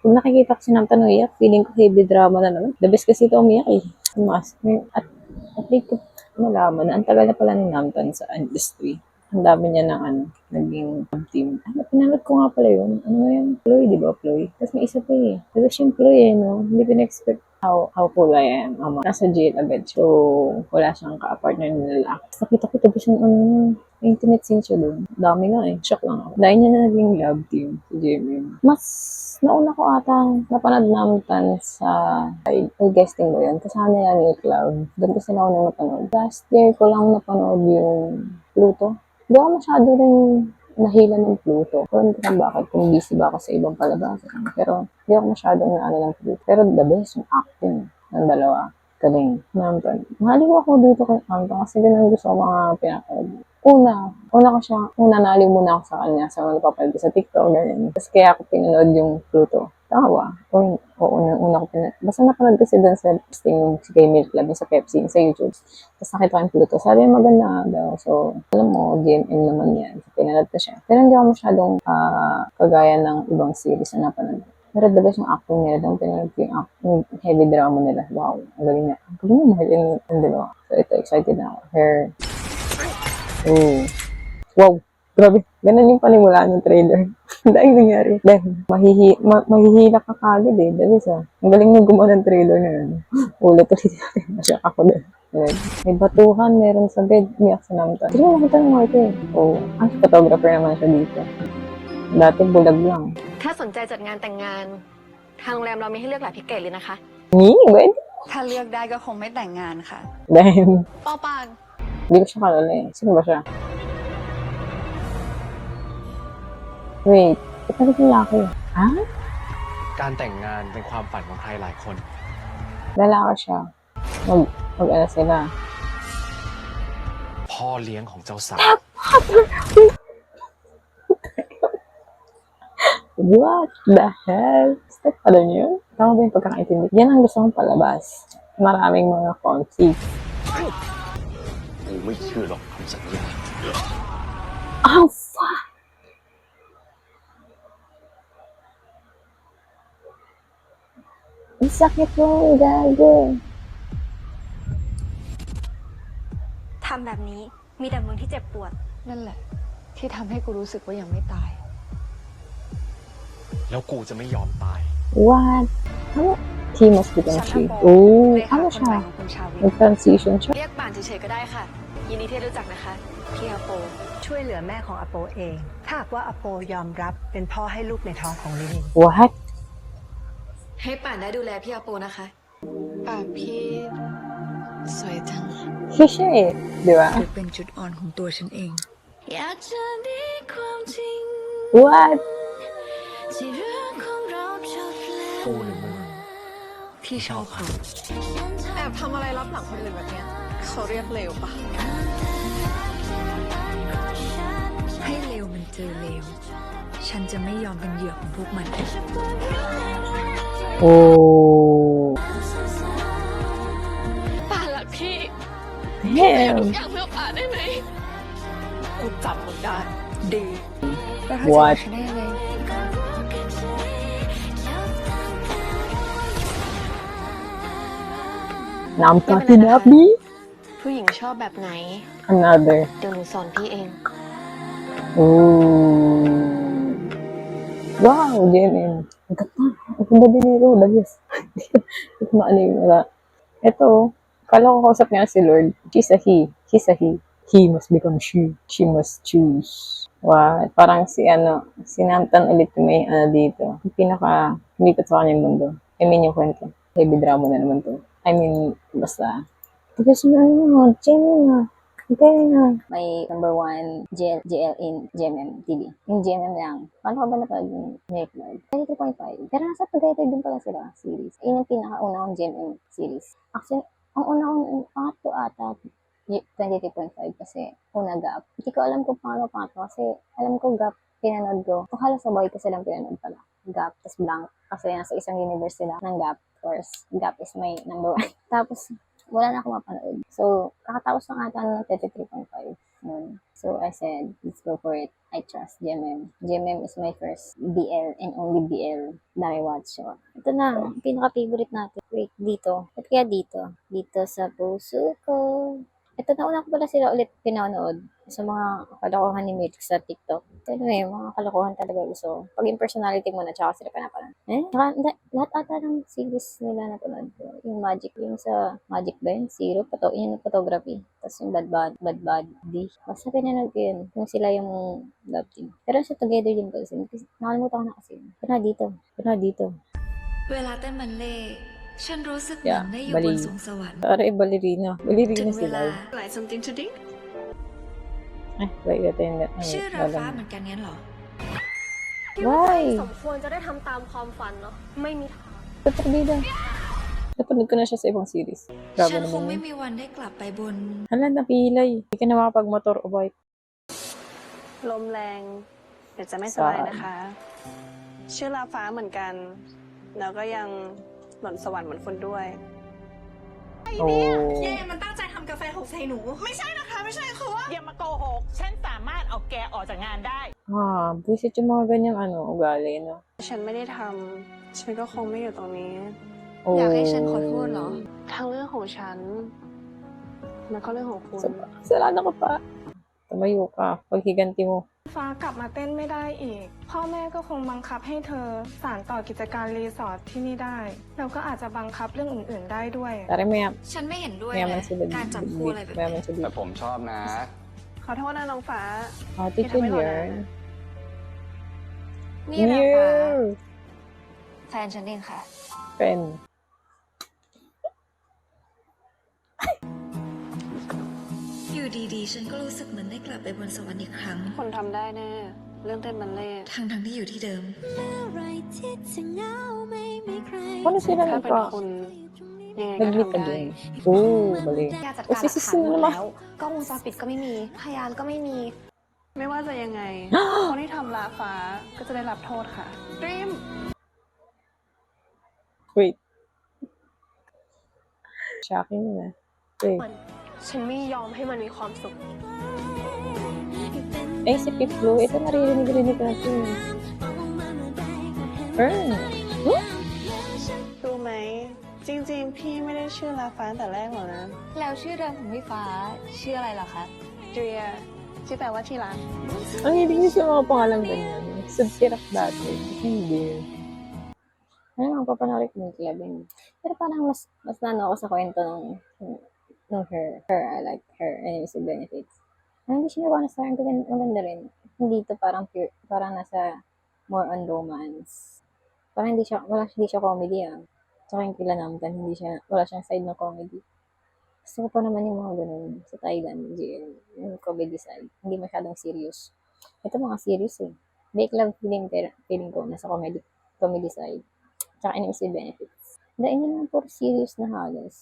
Pag nakikita ko si Namtan umiyak, feeling ko heavy drama na naman. The best kasi ito umiyak eh. Mas, at least ko malaman na ang tagal na pala ni Namtan sa industry. Ang dami niya ng naging team. Pinanood ko nga pala yun. Ano yan? Chloe, di ba? Chloe. Tapos may isa pa eh. Tapos yung Chloe no? Hindi ko na-expect how cool I am. Nasa jail agad. So, wala siyang ka-partner na lalaki. Tapos nakita ko tapos yung intimate scene siya doon. Dami nga eh. Shock lang ako. Dahil niya na naging love team si JMM. Mas nauna ko atang napanood namin sa guesting ko yun. Kasama nila ni Cloud. Doon kasi nauna napanood. Last year ko lang napanood yung Pluto. Hindi ako masyado rin nahila ng Pluto. Kung hindi ko bakit, kung busy ba ako sa ibang palabas. Pero hindi ako masyadong ng Pluto. Pero the best yung acting ng dalawa. Galing. Namtan. Mahaliw ako dito kay Namtan kasi ganun gusto ko mga pinapanood. Una naliw muna ako sa kanya sa mga napapanood ko sa TikTok, ganyan. Tapos kaya ako pinanood yung Pluto. Tawa. Una ko pinanood. Basta napanood kasi doon sa posting yung si Kay Milk Club, sa Pepsi, sa YouTube. Tapos nakita ko yung Pluto. Sabi maganda nga daw. So, alam mo, GMM naman yan. So, pinanood ko siya. Pero hindi ako masyadong kagaya ng ibang series na napanood. Pero the best yung acting nila doon. Pinanood ko yung heavy drama nila. Wow, ang galing na. Ang galing na mahal yung dalawa. So, ito, excited na ako. Oh. Wow. Grabe. Ganun yung panimulaan ng trailer. Dahil nangyari. Dahil mahihila ka kagad eh. Dahil ang galing yung gumawa ng trailer na yun. Ulit-ulit natin. Masyak ako din. May batuhan, meron sa bed. Umiyak sa Namtan. Sige, nakita ng Marte. Oh. Ang photographer naman siya dito. Dati bulag lang. ถ้าสนใจจัดงานแต่งงานทางโรงแรมเรามีให้เลือกหลายแพ็กเกจเลยนะคะ Wait. ถ้าเลือกได้ก็คงไม่แต่งงานค่ะ Dahil ปอปาน hindi ko siya kalala eh. Sino ba siya? Wait. Ito rin yung laki. Ha? การแต่งงานเป็นความฝันของใครหลายคน Lalaki siya. Mag-ano sila. พ่อเลี้ยงของเจ้าสาว What the hell? Step pala niyo? Tama ba yung pagkakaintindi? Yan ang gusto kong palabas. Maraming mga conflicts. กูไม่เชื่อหรอกคำสัญญา Oh, fuck! Ang sakit mo, gago. ทำแบบนี้มีแต่มึงที่เจ็บปวด นั่นแหละ ที่ทำให้กูรู้สึกว่ายังไม่ตาย แล้วกูจะไม่ยอมตาย What? Ano? He must become ฉัน she. โป Oh, เลขา ano คนใหม่ siya? ของคุณชาวิน Nag-transition siya? เรียกป่านเฉยๆก็ได้ค่ะ ยินดีที่รู้จักนะคะ พี่อาโป ช่วยเหลือแม่ของอโปเอง ถ้าหากว่าอโปยอมรับเป็นพ่อให้ลูกในท้องของลิลิน What? ให้ป่านได้ดูแลพี่อาโปนะคะ ป่านพี่สวยจัง He siya eh. Di ba? คือเป็นจุดอ่อนของตัวฉันเอง อยากจะได้ความจริง What? ที่เรื่องของเราจบแล้ว กูหรือมึง ที่ชอบเขา แอบทำอะไรรับหลังคนอื่นแบบเนี้ยเขาเรียกเลวปะ ให้เลวมันเจอเลว ฉันจะไม่ยอมเป็นเหยื่อของพวกมัน Oh. ป่านรักพี่ Damn. ทุกอย่างเพื่อป่านได้ไหมกูจับมึงได้ ดีแล้วถ้า What? จะฉันได้ยังไง Namta Tinabi? ผู้หญิงชอบแบบไหน Another. เดี๋ยวหนูสอนพี่เอง Oh. Wow, JMM. Ang ganda. Ang ganda din ni Ro. Dagis. Hindi ko maano yung wala. Ito, kala ko kausap niya si Lord. She's a he. He's a he. He must become she. She must choose. What? Parang si Namtan ulit yung may dito. Yung pinaka, lumipad sa kanya yung mundo. I mean yung kwento. Heavy drama na naman to. I mean, basta. Tapos ano, JMM na. Okay na. May number 1 JL in GMM TV. Yung GMM lang. Paano ka ba napag yung Milk Club? 23.5. Pero nasa Tagaytay din pala sila series. Ayun yung pinakauna kong GMM series. Actually, ang una kong pangatlo ata 23.5 kasi una Gap. Hindi ko alam kung paano pangatlo kasi alam ko Gap pinanood ko. Kung halos sabay ko silang pinanood pala. Gap, tas Blank. Kasi nasa isang universe sila ng Gap. Of course, Gap is my number 1. Tapos, wala na akong mapanood. So, kakatapos lang ata ng 33.5. So, I said, let's go for it. I trust GMM. GMM is my first BL and only BL na I watch. So, ito na, pinaka-favorite natin. Wait, dito. At kaya dito. Dito sa puso ko. Ito, nauna ko pala sila ulit pinanood sa mga kalokohan ni Matrix sa TikTok. Anyway, mga kalokohan talaga gusto. Pag yung personality mo na, tsaka sila pinapanood. Saka, lahat ata ng series nila napanood ko. Yung Magic, yung sa Magic ba yun? Zero, yun yung photography. Tapos yung Bad Buddy. Basta pinanood ko yun. Kung sila yung love team. Pero sa Together din ko kasi. Nakalimutan ko na kasi. Pinanood dito. เวลาเต้นบัลเล่ต์ฉันรู้สึกเหมื Yeah, อนได้อยู่บน bali. สวงสวรรค์ Para ballerina. ถึ Ballerina งเว sila. ลา like something to drink Wait, ito yung... ชื่อราฟ้าเหมือนกันงั้นเหรอ Why? สมควรจะได้ทำตามความฝันเหรอ ไม่มีทาง Dapat bida. Napanood ko na siya sa ibang series. ฉั Grabe นคง naman ไม่ yun. มีวันได้กลับไปบน Hala, napilay. Hindi ka na makapag-motor o bike. ลมแรง เดี๋ยวจะไม่สบายนะคะ ชื่อลาฟ้าเหมือนกัน แล้วก็ยังหล่นสวรรค์เหมือนคุณด้วย Oh. มันตั้งใจทำกาแฟหกใส่หนู ไม่ใช่นะคะ ไม่ใช่คือว่า อย่ามาโกหก ฉันสามารถเอาแกออกจากงานได้ Buisit yung mga ganyang ugali, no? ฉันไม่ได้ทำ ฉันก็คงไม่อยู่ตรงนี้ Oh. อยากให้ฉันขอโทษเหรอ ทั้งเรื่องของฉัน แล้วก็เรื่องของคุณ Salada ko pa. Tumayo ka. Paghiganti mo. ฟ้ากลับมาเต้นไม่ได้อีก พ่อแม่ก็คงบังคับให้เธอสานต่อกิจการรีสอร์ทที่นี่ได้ แล้วก็อาจจะบังคับเรื่องอื่นๆได้ด้วย Tara, maya. ฉันไม่เห็นด้วยเล Mayaman ย sila การจับคู่อะไรแบบนี้ Mayaman sila แต่ผมชอบนะ ขอโทษนะน้องฟ้า Attitude yarn. นี่ราฟ้า Mirror. แฟนฉันเองค่ะ Pen. อยู่ดีๆ ฉันก็รู้สึกเหมือนได้กลับไปบนสวรรค์อีกครั้ง คุณทำได้แน่ เรื่องเต้นบัลเล่ต์ ทั้งที่อยู่ที่เดิม Paano sila ถ้าเป็น nagpa... คุณ ยังไงก็ Nag-meet ทำได้ again? Oh, mali. การจัด Oh, การหลัก si ฐาน Sis หม na ด naman. แล้ว กล้องวงจรปิดก็ไม่มี พยานก็ไม่มี ไม่ว่าจะยังไง คนที่ทำลาฟ้าก็จะได้รับโทษค่ะดรีม Wait. Shocking yun ah. Wait. ฉันไม่ยอมให้มันมีความสุข Eh, si Piplo. Ito naririnig ko natin. Earn. รู้ไหม จริงๆ พี่ไม่ได้ชื่อลาฟ้าแต่แรกหรอกนะ แล้วชื่อเดิมของพี่ฟ้าชื่ออะไรล่ะคะ เดรียที่แปลว่าที่รัก Ang ibig niyo sa mga pangalang ganyan. Subtirap dati. Hindi. Ano nga, papanorin ko yung club yun. Pero parang mas nano ako sa kwento ng her. I like her. Enemies with benefits. Hindi siya nakuha na sa akin. Maganda rin. Hindi to parang pure, parang nasa more on romance. Parang hindi siya comedy ah. Tsaka yung kila Namtan, wala siyang side na comedy. Gusto ko pa naman yung mga ganun sa Thailand, GL, yung comedy side. Hindi masyadong serious. Ito mga serious eh. Bake love feeling ko nasa comedy side. Tsaka enemies with benefits. Dahil naman puro serious na halos.